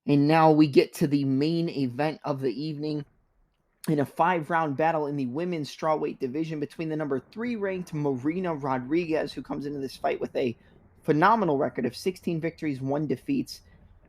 And now we get to the main event of the evening in a 5-round battle in the women's strawweight division between the number 3 ranked Marina Rodriguez, who comes into this fight with a phenomenal record of 16 victories, 1 defeats.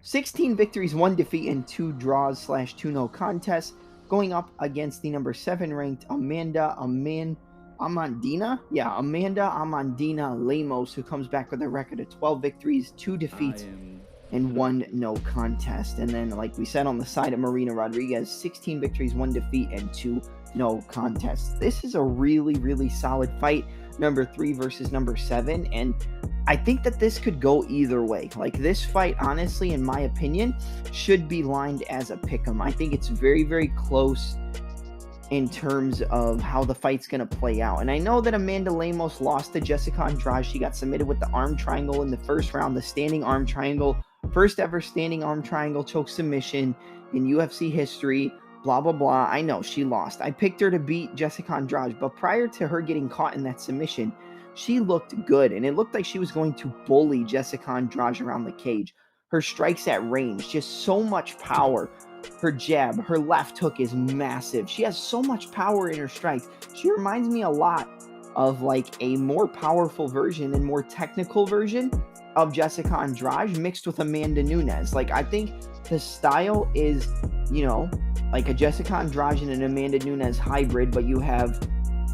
16 victories, 1 defeat, and 2 draws slash 2 no contests, going up against the number 7 ranked Amanda Lemos, who comes back with a record of 12 victories, 2 defeats, and 1 no contest. And then, like we said, on the side of Marina Rodriguez, 16 victories, 1 defeat, and 2 no contests. This is a really, really solid fight. Number 3 versus number 7. And I think that this could go either way. Like, this fight, honestly, in my opinion, should be lined as a pick'em. I think it's very, very close in terms of how the fight's going to play out. And I know that Amanda Lemos lost to Jessica Andrade. She got submitted with the arm triangle in the first round, the standing arm triangle. First ever standing arm triangle choke submission in UFC history. Blah, blah, blah. I know she lost. I picked her to beat Jessica Andrade, but prior to her getting caught in that submission, she looked good, and it looked like she was going to bully Jessica Andrade around the cage. Her strikes at range, just so much power. Her jab, her left hook is massive. She has so much power in her strikes. She reminds me a lot of like a more powerful version and more technical version of Jessica Andrade mixed with Amanda Nunes. Like, I think the style is, like a Jessica Andrade and an Amanda Nunes hybrid, but you have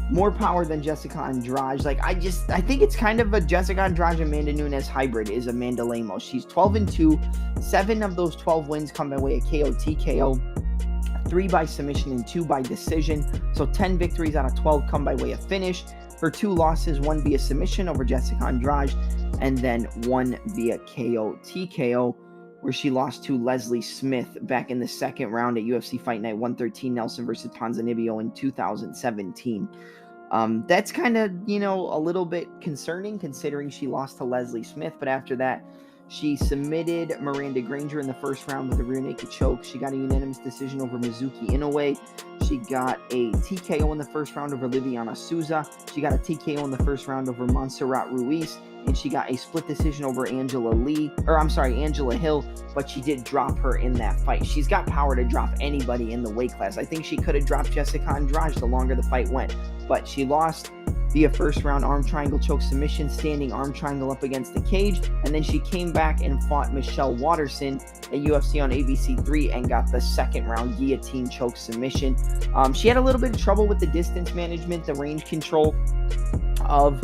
more power than Jessica Andrade. Like, I think it's kind of a Jessica Andrade Amanda Nunes hybrid is Amanda Lemos. She's 12-2. 7 of those 12 wins come by way of KO, TKO, 3 by submission and 2 by decision. So 10 victories out of 12 come by way of finish. Her 2 losses, 1 via submission over Jessica Andrade, and then 1 via KO, TKO, where she lost to Leslie Smith back in the second round at UFC Fight Night 113, Nelson versus Ponzinibbio in 2017. That's kind of, a little bit concerning considering she lost to Leslie Smith, but after that, she submitted Miranda Granger in the first round with a rear naked choke. She got a unanimous decision over Mizuki Inoue. She got a TKO in the first round over Liviana Souza. She got a TKO in the first round over Montserrat Ruiz. And she got a split decision over Angela Hill, but she did drop her in that fight. She's got power to drop anybody in the weight class. I think she could have dropped Jessica Andrade the longer the fight went, but she lost via first round arm triangle choke submission, standing arm triangle up against the cage, and then she came back and fought Michelle Waterson at UFC on ABC 3 and got the second round guillotine choke submission. She had a little bit of trouble with the distance management, the range control of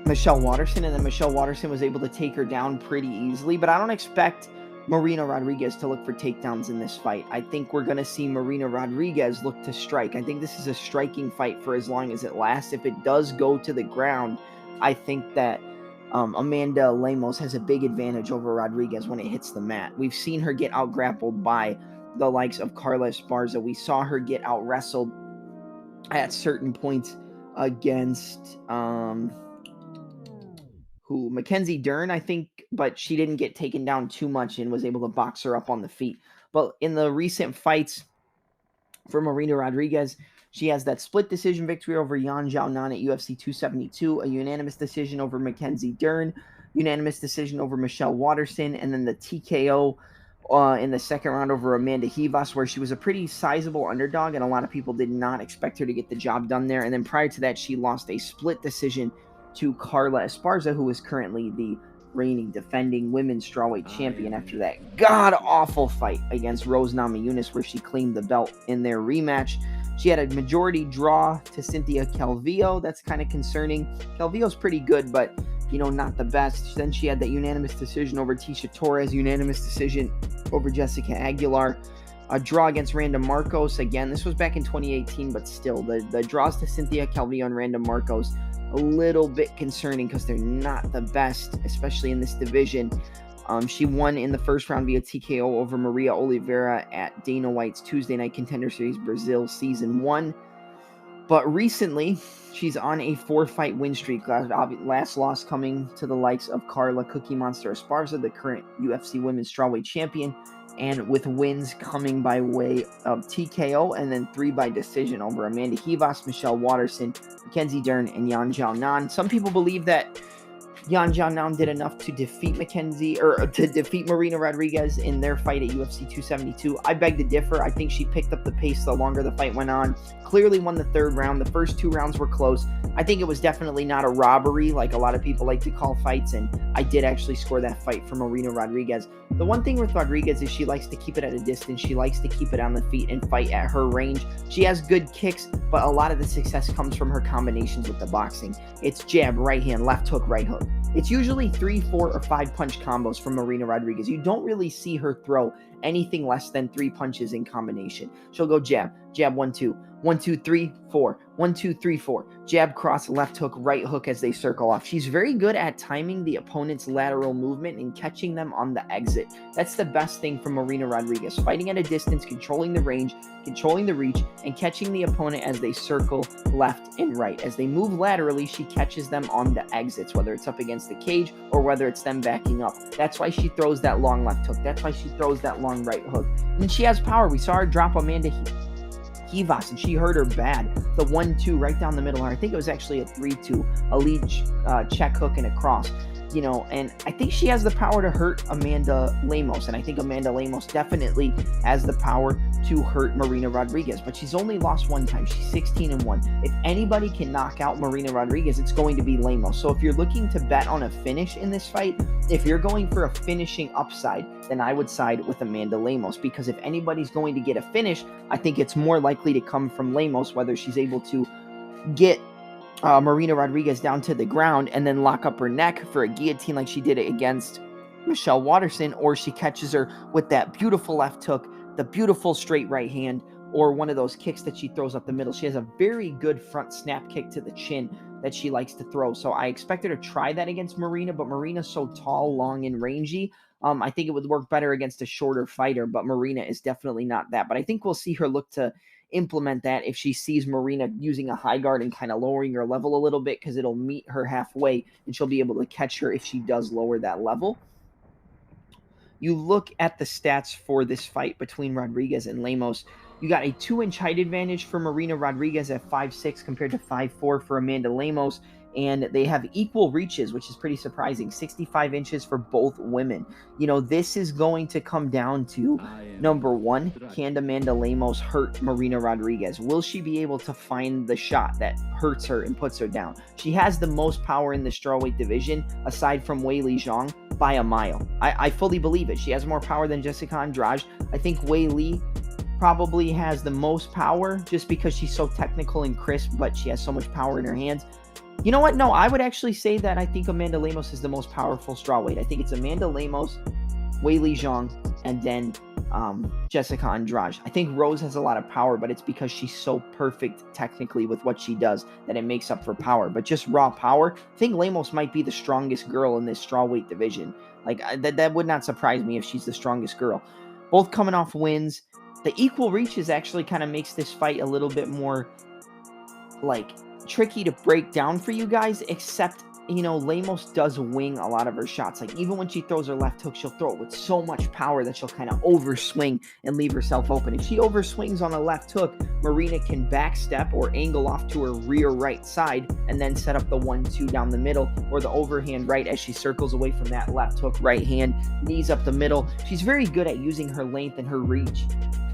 Michelle Waterson, and then Michelle Waterson was able to take her down pretty easily, but I don't expect Marina Rodriguez to look for takedowns in this fight. I think we're going to see Marina Rodriguez look to strike. I think this is a striking fight for as long as it lasts. If it does go to the ground, I think that Amanda Lemos has a big advantage over Rodriguez when it hits the mat. We've seen her get out-grappled by the likes of Carla Esparza. We saw her get out-wrestled at certain points against Mackenzie Dern, I think, but she didn't get taken down too much and was able to box her up on the feet. But in the recent fights for Marina Rodriguez, she has that split decision victory over Yan Xiaonan at UFC 272, a unanimous decision over Mackenzie Dern, unanimous decision over Michelle Waterson, and then the TKO in the second round over Amanda Ribas, where she was a pretty sizable underdog, and a lot of people did not expect her to get the job done there. And then prior to that, she lost a split decision to Carla Esparza, who is currently the reigning defending women's strawweight champion after that god-awful fight against Rose Namajunas, where she claimed the belt in their rematch. She had a majority draw to Cynthia Calvillo. That's kind of concerning. Calvillo's pretty good, but, not the best. Then she had that unanimous decision over Tisha Torres, unanimous decision over Jessica Aguilar. A draw against Randa Marcos. Again, this was back in 2018, but still, the draws to Cynthia Calvillo and Randa Marcos a little bit concerning because they're not the best, especially in this division. She won in the first round via TKO over Maria Oliveira at Dana White's Tuesday Night Contender Series Brazil Season 1. But recently, she's on a 4-fight win streak. Last loss coming to the likes of Carla Cookie Monster Esparza, the current UFC Women's Strawweight Champion, and with wins coming by way of TKO and then 3 by decision over Amanda Ribas, Michelle Waterson, Mackenzie Dern, and Yan Xiaonan. Some people believe that Yan Xiaonan did enough to defeat Marina Rodriguez in their fight at UFC 272. I beg to differ. I think she picked up the pace the longer the fight went on. Clearly won the third round. The first 2 rounds were close. I think it was definitely not a robbery like a lot of people like to call fights, and I did actually score that fight for Marina Rodriguez. The one thing with Rodriguez is she likes to keep it at a distance. She likes to keep it on the feet and fight at her range. She has good kicks, but a lot of the success comes from her combinations with the boxing. It's jab, right hand, left hook, right hook. It's usually 3, 4, or 5 punch combos from Marina Rodriguez. You don't really see her throw anything less than 3 punches in combination. She'll go jab, jab, 1, 2, 1, 2, 3, 4, 1, 2, 3, 4, jab, cross, left hook, right hook as they circle off. She's very good at timing the opponent's lateral movement and catching them on the exit. That's the best thing from Marina Rodriguez. Fighting at a distance, controlling the range, controlling the reach, and catching the opponent as they circle left and right. As they move laterally, she catches them on the exits, whether it's up against the cage or whether it's them backing up. That's why she throws that long left hook. That's why she throws that long right hook. And she has power. We saw her drop Amanda Ribas, and she hurt her bad. The 1-2 right down the middle. I think it was actually a 3-2, a lead check hook and a cross. And I think she has the power to hurt Amanda Lemos, and I think Amanda Lemos definitely has the power to hurt Marina Rodriguez, but she's only lost 1 time. She's 16-1. If anybody can knock out Marina Rodriguez, it's going to be Lemos. So if you're looking to bet on a finish in this fight, if you're going for a finishing upside, then I would side with Amanda Lemos, because if anybody's going to get a finish, I think it's more likely to come from Lemos, whether she's able to get Marina Rodriguez down to the ground and then lock up her neck for a guillotine like she did it against Michelle Waterson, or she catches her with that beautiful left hook, the beautiful straight right hand, or one of those kicks that she throws up the middle. She has a very good front snap kick to the chin that she likes to throw. So I expect her to try that against Marina, but Marina's so tall, long, and rangy. I think it would work better against a shorter fighter, but Marina is definitely not that. But I think we'll see her look to implement that if she sees Marina using a high guard and kind of lowering her level a little bit, because it'll meet her halfway and she'll be able to catch her if she does lower that level. You look at the stats for this fight between Rodriguez and Lemos. You got a 2-inch height advantage for Marina Rodriguez at 5'6" compared to 5'4" for Amanda Lemos. And they have equal reaches, which is pretty surprising. 65 inches for both women. This is going to come down to, number one, can Amanda Lemos hurt Marina Rodriguez? Will she be able to find the shot that hurts her and puts her down? She has the most power in the strawweight division, aside from Weili Zhang, by a mile. I fully believe it. She has more power than Jessica Andrade. I think Weili probably has the most power just because she's so technical and crisp, but she has so much power in her hands. You know what? No, I would actually say that I think Amanda Lemos is the most powerful strawweight. I think it's Amanda Lemos, Weili Zhang, and then Jessica Andrade. I think Rose has a lot of power, but it's because she's so perfect technically with what she does that it makes up for power. But just raw power, I think Lemos might be the strongest girl in this strawweight division. Like that would not surprise me if she's the strongest girl. Both coming off wins. The equal reaches actually kind of makes this fight a little bit more tricky to break down for you guys, except Lemos does wing a lot of her shots. Like even when she throws her left hook, she'll throw it with so much power that she'll kind of overswing and leave herself open. If she overswings on a left hook, Marina can backstep or angle off to her rear right side and then set up the 1-2 down the middle, or the overhand right as she circles away from that left hook right hand, knees up the middle. She's very good at using her length and her reach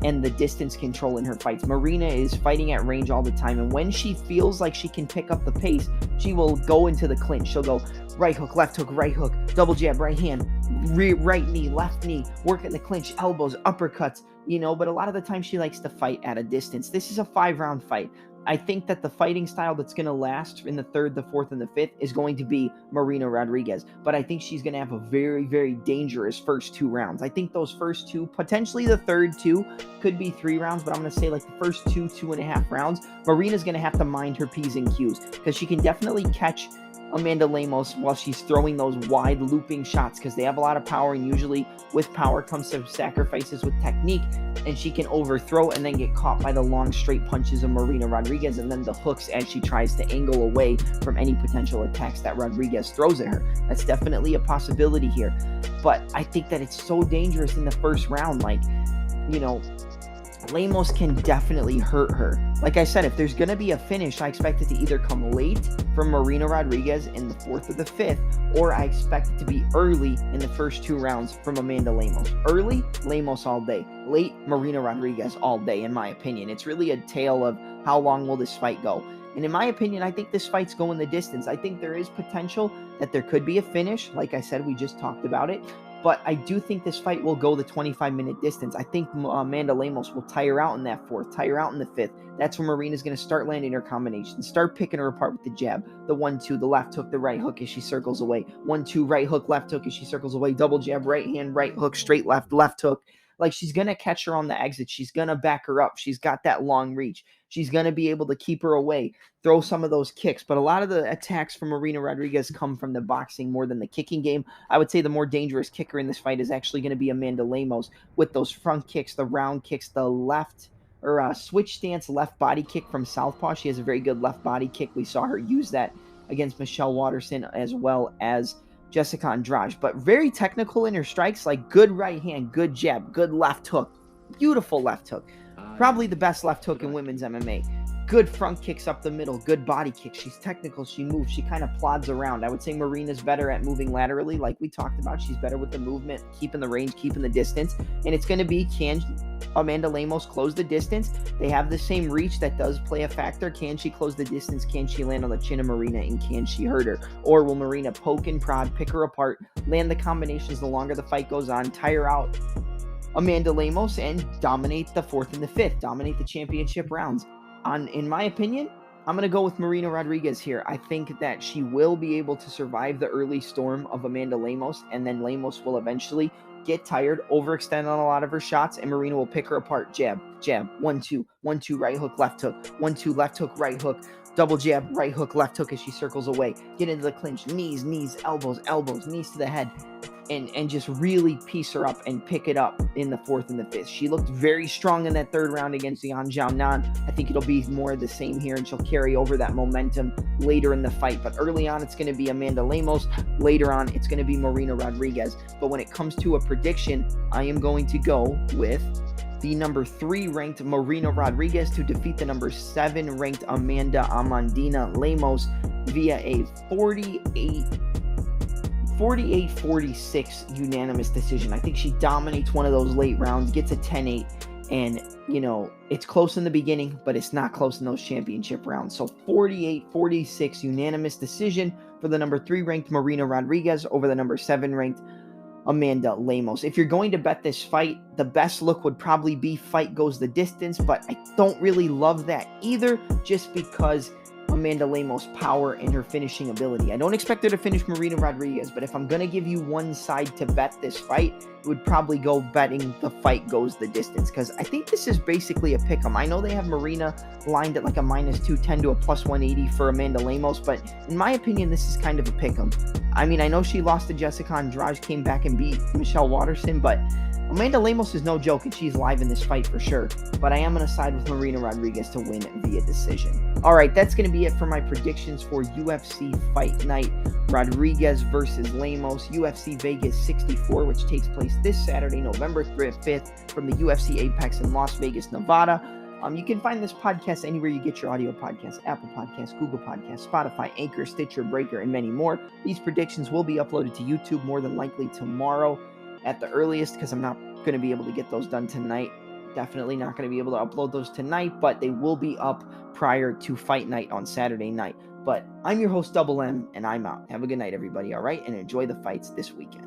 and the distance control in her fights. Marina is fighting at range all the time, and when she feels like she can pick up the pace, she will go into the clinch. She'll go right hook, double jab, right hand, right knee, left knee, work in the clinch, elbows, uppercuts, but a lot of the time she likes to fight at a distance. This is a 5-round fight. I think that the fighting style that's going to last in the 3rd, the 4th, and the 5th is going to be Marina Rodriguez. But I think she's going to have a very, very dangerous first 2 rounds. I think those first 2, potentially the third 2, could be 3 rounds, but I'm going to say like the first 2.5 rounds, Marina's going to have to mind her P's and Q's, because she can definitely catch Amanda Lemos while she's throwing those wide looping shots, because they have a lot of power, and usually with power comes some sacrifices with technique, and she can overthrow and then get caught by the long straight punches of Marina Rodriguez, and then the hooks as she tries to angle away from any potential attacks that Rodriguez throws at her. That's definitely a possibility here, but I think that it's so dangerous in the first round. Lemos can definitely hurt her. Like I said, if there's going to be a finish, I expect it to either come late from Marina Rodriguez in the 4th or the 5th, or I expect it to be early in the first 2 rounds from Amanda Lemos. Early, Lemos all day. Late, Marina Rodriguez all day, in my opinion. It's really a tale of how long will this fight go. And in my opinion, I think this fight's going the distance. I think there is potential that there could be a finish. Like I said, we just talked about it. But I do think this fight will go the 25-minute distance. I think Amanda Lemos will tire out in that 4th, tire out in the 5th. That's when Marina's going to start landing her combinations, start picking her apart with the jab, the 1-2, the left hook, the right hook as she circles away, 1-2, right hook, left hook as she circles away, double jab, right hand, right hook, straight left, left hook. Like, she's going to catch her on the exit. She's going to back her up. She's got that long reach. She's going to be able to keep her away, throw some of those kicks. But a lot of the attacks from Marina Rodriguez come from the boxing more than the kicking game. I would say the more dangerous kicker in this fight is actually going to be Amanda Lemos with those front kicks, the round kicks, the left or switch stance left body kick from southpaw. She has a very good left body kick. We saw her use that against Michelle Waterson as well as Jessica Andrade, but very technical in her strikes, like good right hand, good jab, good left hook, beautiful left hook, probably the best left hook in women's MMA. Good front kicks up the middle, good body kicks. She's technical, she moves, she kind of plods around. I would say Marina's better at moving laterally, like we talked about. She's better with the movement, keeping the range, keeping the distance, and it's going to be, can Amanda Lemos close the distance? They have the same reach, that does play a factor. Can she close the distance? Can she land on the chin of Marina, and can she hurt her? Or will Marina poke and prod, pick her apart, land the combinations the longer the fight goes on, tire out Amanda Lemos, and dominate the 4th and the 5th, dominate the championship rounds? In my opinion, I'm going to go with Marina Rodriguez here. I think that she will be able to survive the early storm of Amanda Lemos, and then Lemos will eventually get tired, overextend on a lot of her shots, and Marina will pick her apart. Jab, jab, 1-2, 1-2, right hook, left hook, 1-2, left hook, right hook, double jab, right hook, left hook as she circles away. Get into the clinch, knees, knees, elbows, elbows, knees to the head. And just really piece her up and pick it up in the 4th and the 5th. She looked very strong in that 3rd round against Yan Xiaonan. I think it'll be more of the same here, and she'll carry over that momentum later in the fight. But early on, it's going to be Amanda Lemos. Later on, it's going to be Marina Rodriguez. But when it comes to a prediction, I am going to go with the number 3 ranked Marina Rodriguez to defeat the number 7 ranked Amanda Lemos via a 48-46 unanimous decision. I think she dominates one of those late rounds, gets a 10-8, and, it's close in the beginning, but it's not close in those championship rounds. So 48-46 unanimous decision for the number 3 ranked Marina Rodriguez over the number 7 ranked Amanda Lemos. If you're going to bet this fight, the best look would probably be fight goes the distance, but I don't really love that either, just because Amanda Lemos' power and her finishing ability. I don't expect her to finish Marina Rodriguez, but if I'm going to give you one side to bet this fight, it would probably go betting the fight goes the distance, because I think this is basically a pick 'em. I know they have Marina lined at like a -210 to a +180 for Amanda Lemos, but in my opinion, this is kind of a pick 'em. I mean, I know she lost to Jessica Andrade, came back and beat Michelle Waterson, but Amanda Lemos is no joke, and she's live in this fight for sure. But I am going to side with Marina Rodriguez to win via decision. All right, that's going to be it for my predictions for UFC Fight Night Rodriguez versus Lemos, UFC Vegas 64, which takes place this Saturday, November 5th, from the UFC Apex in Las Vegas, Nevada. You can find this podcast anywhere you get your audio podcasts: Apple Podcasts, Google Podcasts, Spotify, Anchor, Stitcher, Breaker, and many more. These predictions will be uploaded to YouTube more than likely tomorrow at the earliest, because I'm not going to be able to get those done tonight. Definitely not going to be able to upload those tonight, but they will be up prior to fight night on Saturday night. But I'm your host, Double M, and I'm out. Have a good night, everybody, all right? And enjoy the fights this weekend.